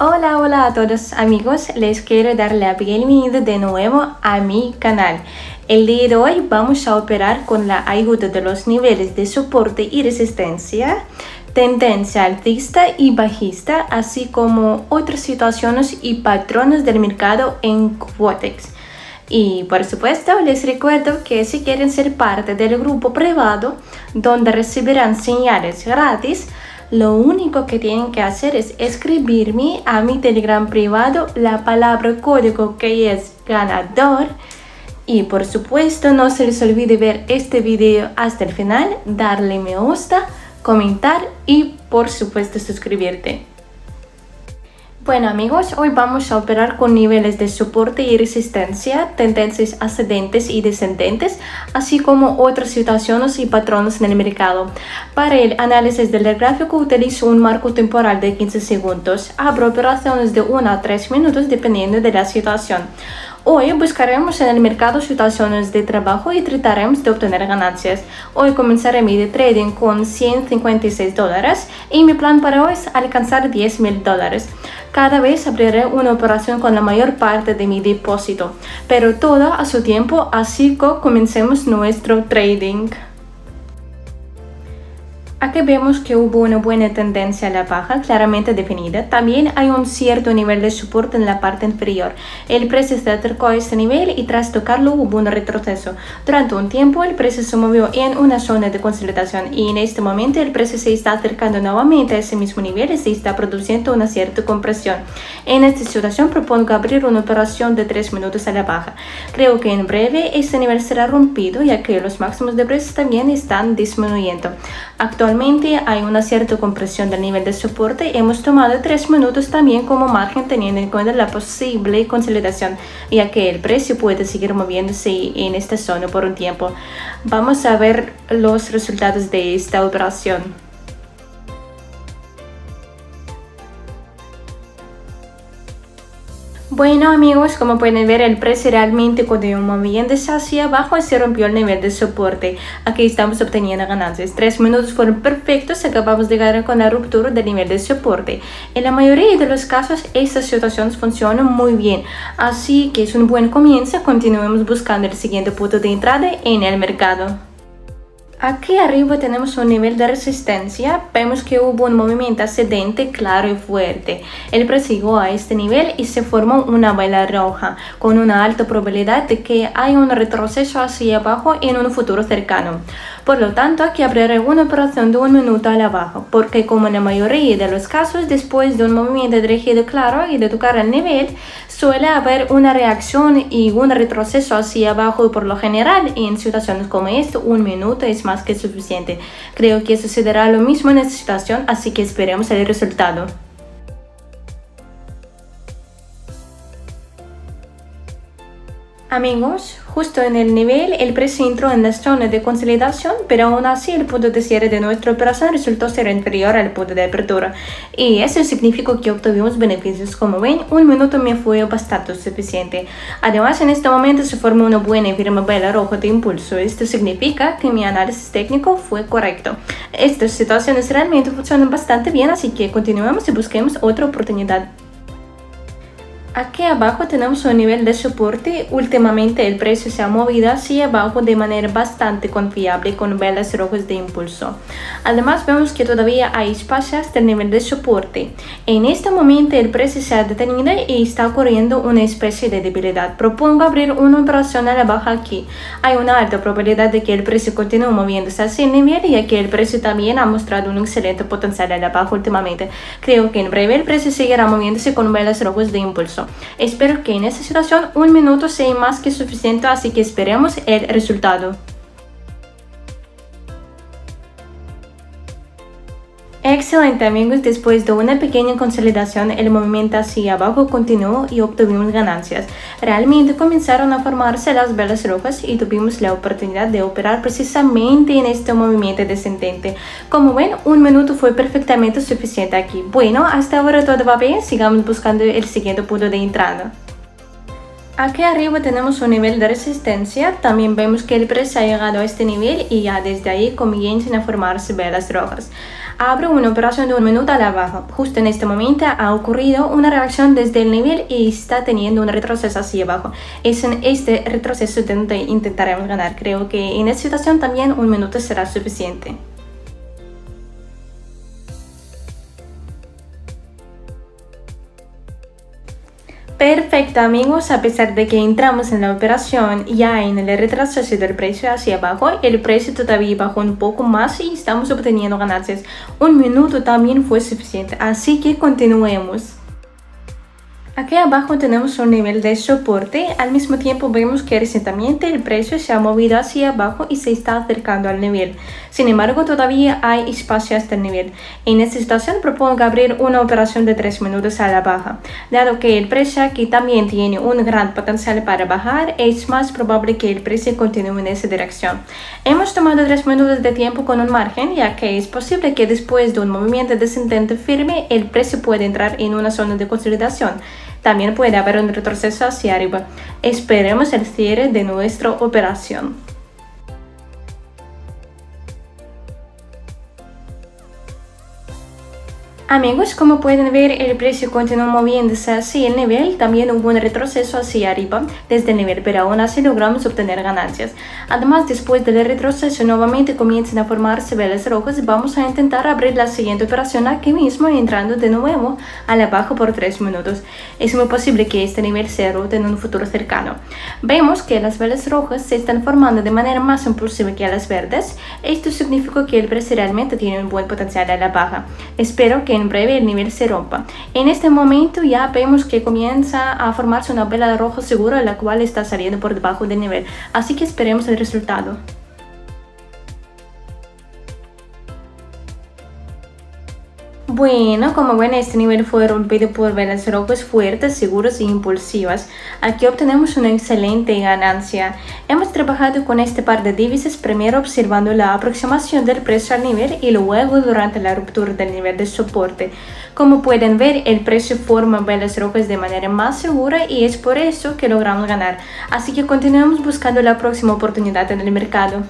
Hola a todos amigos, les quiero dar la bienvenida de nuevo a mi canal. El día de hoy vamos a operar con la ayuda de los niveles de soporte y resistencia, tendencia alcista y bajista, así como otras situaciones y patrones del mercado en Quotex. Y por supuesto les recuerdo que si quieren ser parte del grupo privado donde recibirán señales gratis, lo único que tienen que hacer es escribirme a mi Telegram privado la palabra código que es ganador. Y por supuesto no se les olvide ver este video hasta el final, darle me gusta, comentar y por supuesto suscribirte. Bueno amigos, hoy vamos a operar con niveles de soporte y resistencia, tendencias ascendentes y descendentes, así como otras situaciones y patrones en el mercado. Para el análisis del gráfico utilizo un marco temporal de 15 segundos. Abro operaciones de 1 a 3 minutos dependiendo de la situación. Hoy buscaremos en el mercado situaciones de trabajo y trataremos de obtener ganancias. Hoy comenzaré mi trading con $156 y mi plan para hoy es alcanzar $10,000. Cada vez abriré una operación con la mayor parte de mi depósito, pero todo a su tiempo, así que comencemos nuestro trading. Aquí vemos que hubo una buena tendencia a la baja claramente definida. También hay un cierto nivel de soporte en la parte inferior. El precio se acercó a este nivel y tras tocarlo hubo un retroceso. Durante un tiempo el precio se movió en una zona de consolidación y en este momento el precio se está acercando nuevamente a ese mismo nivel y se está produciendo una cierta compresión. En esta situación propongo abrir una operación de 3 minutos a la baja. Creo que en breve este nivel será rompido ya que los máximos de precios también están disminuyendo. Actualmente hay una cierta compresión del nivel de soporte. Hemos tomado 3 minutos también como margen teniendo en cuenta la posible consolidación, ya que el precio puede seguir moviéndose en esta zona por un tiempo. Vamos a ver los resultados de esta operación. Bueno amigos, como pueden ver el precio realmente continuó moviéndose hacia abajo y se rompió el nivel de soporte. Aquí estamos obteniendo ganancias. 3 minutos fueron perfectos, acabamos de llegar con la ruptura del nivel de soporte. En la mayoría de los casos estas situaciones funcionan muy bien, así que es un buen comienzo. Continuemos buscando el siguiente punto de entrada en el mercado. Aquí arriba tenemos un nivel de resistencia, vemos que hubo un movimiento ascendente claro y fuerte. El precio llegó a este nivel y se formó una vela roja, con una alta probabilidad de que haya un retroceso hacia abajo en un futuro cercano. Por lo tanto, aquí abriré una operación de 1 minuto a la baja, porque como en la mayoría de los casos, después de un movimiento dirigido claro y de tocar el nivel, suele haber una reacción y un retroceso hacia abajo y por lo general, en situaciones como esta, 1 minuto es más que suficiente. Creo que sucederá lo mismo en esta situación, así que esperemos el resultado. Amigos, justo en el nivel el precio entró en la zona de consolidación, pero aún así el punto de cierre de nuestra operación resultó ser inferior al punto de apertura y eso significó que obtuvimos beneficios. Como ven, 1 minuto me fue bastante suficiente. Además, en este momento se formó una buena y firme vela roja de impulso. Esto significa que mi análisis técnico fue correcto. Estas situaciones realmente funcionan bastante bien, así que continuemos y busquemos otra oportunidad. Aquí abajo tenemos un nivel de soporte. Últimamente el precio se ha movido hacia abajo de manera bastante confiable con velas rojas de impulso. Además vemos que todavía hay espacio hasta el nivel de soporte. En este momento el precio se ha detenido y está ocurriendo una especie de debilidad. Propongo abrir una operación a la baja aquí. Hay una alta probabilidad de que el precio continúe moviéndose hacia el nivel y que el precio también ha mostrado un excelente potencial a la baja últimamente. Creo que en breve el precio seguirá moviéndose con velas rojas de impulso. Espero que en esta situación 1 minuto sea más que suficiente, así que esperemos el resultado. Excelente amigos, después de una pequeña consolidación el movimiento hacia abajo continuó y obtuvimos ganancias. Realmente comenzaron a formarse las velas rojas y tuvimos la oportunidad de operar precisamente en este movimiento descendente. Como ven, 1 minuto fue perfectamente suficiente aquí. Bueno, hasta ahora todo va bien, sigamos buscando el siguiente punto de entrada. Aquí arriba tenemos un nivel de resistencia, también vemos que el precio ha llegado a este nivel y ya desde ahí comienzan a formarse velas rojas. Abro una operación de 1 minuto a la baja. Justo en este momento ha ocurrido una reacción desde el nivel y está teniendo un retroceso hacia abajo. Es en este retroceso donde intentaremos ganar. Creo que en esta situación también 1 minuto será suficiente. Perfecto amigos, a pesar de que entramos en la operación ya en el retroceso del precio hacia abajo, el precio todavía bajó un poco más y estamos obteniendo ganancias. 1 minuto también fue suficiente, así que continuemos. Aquí abajo tenemos un nivel de soporte, al mismo tiempo vemos que recientemente el precio se ha movido hacia abajo y se está acercando al nivel. Sin embargo, todavía hay espacio hasta el nivel. En esta situación propongo abrir una operación de 3 minutos a la baja. Dado que el precio aquí también tiene un gran potencial para bajar, es más probable que el precio continúe en esa dirección. Hemos tomado 3 minutos de tiempo con un margen, ya que es posible que después de un movimiento descendente firme, el precio pueda entrar en una zona de consolidación. También puede haber un retroceso hacia arriba. Esperemos el cierre de nuestra operación. Amigos, como pueden ver, el precio continúa moviéndose hacia el nivel, también hubo un retroceso hacia arriba desde el nivel, pero aún así logramos obtener ganancias. Además, después del retroceso nuevamente comienzan a formarse velas rojas, vamos a intentar abrir la siguiente operación aquí mismo, entrando de nuevo a la baja por 3 minutos. Es muy posible que este nivel se rote en un futuro cercano. Vemos que las velas rojas se están formando de manera más impulsiva que las verdes. Esto significa que el precio realmente tiene un buen potencial a la baja. Espero que en breve el nivel se rompa. En este momento ya vemos que comienza a formarse una vela roja segura, la cual está saliendo por debajo del nivel, así que esperemos el resultado. Bueno, como ven, este nivel fue rompido por velas rojas fuertes, seguras e impulsivas. Aquí obtenemos una excelente ganancia. Hemos trabajado con este par de divisas, primero observando la aproximación del precio al nivel y luego durante la ruptura del nivel de soporte. Como pueden ver, el precio forma velas rojas de manera más segura y es por eso que logramos ganar. Así que continuemos buscando la próxima oportunidad en el mercado.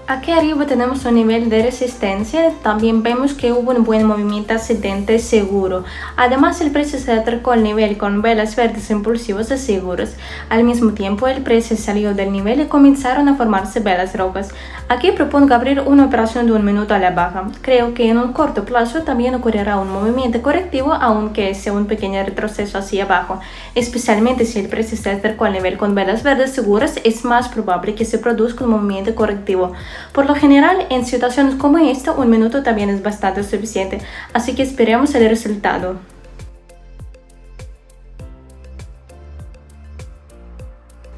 Aquí arriba tenemos un nivel de resistencia, también vemos que hubo un buen movimiento ascendente seguro. Además, el precio se acercó al nivel con velas verdes impulsivas y seguras. Al mismo tiempo, el precio salió del nivel y comenzaron a formarse velas rojas. Aquí propongo abrir una operación de 1 minuto a la baja. Creo que en un corto plazo también ocurrirá un movimiento correctivo, aunque sea un pequeño retroceso hacia abajo. Especialmente si el precio se acercó al nivel con velas verdes seguras, es más probable que se produzca un movimiento correctivo. Por lo general, en situaciones como esta, 1 minuto también es bastante suficiente, así que esperemos el resultado.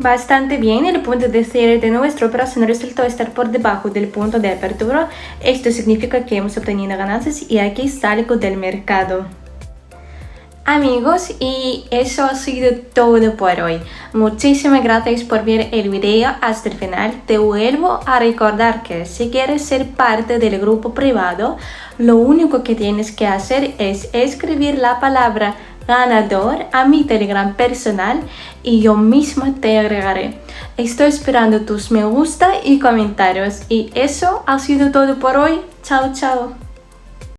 Bastante bien, el punto de cierre de nuestra operación resultó estar por debajo del punto de apertura. Esto significa que hemos obtenido ganancias y aquí salgo del mercado. Amigos, y eso ha sido todo por hoy. Muchísimas gracias por ver el video hasta el final. Te vuelvo a recordar que si quieres ser parte del grupo privado, lo único que tienes que hacer es escribir la palabra ganador a mi Telegram personal y yo misma te agregaré. Estoy esperando tus me gusta y comentarios. Y eso ha sido todo por hoy. Chao, chao.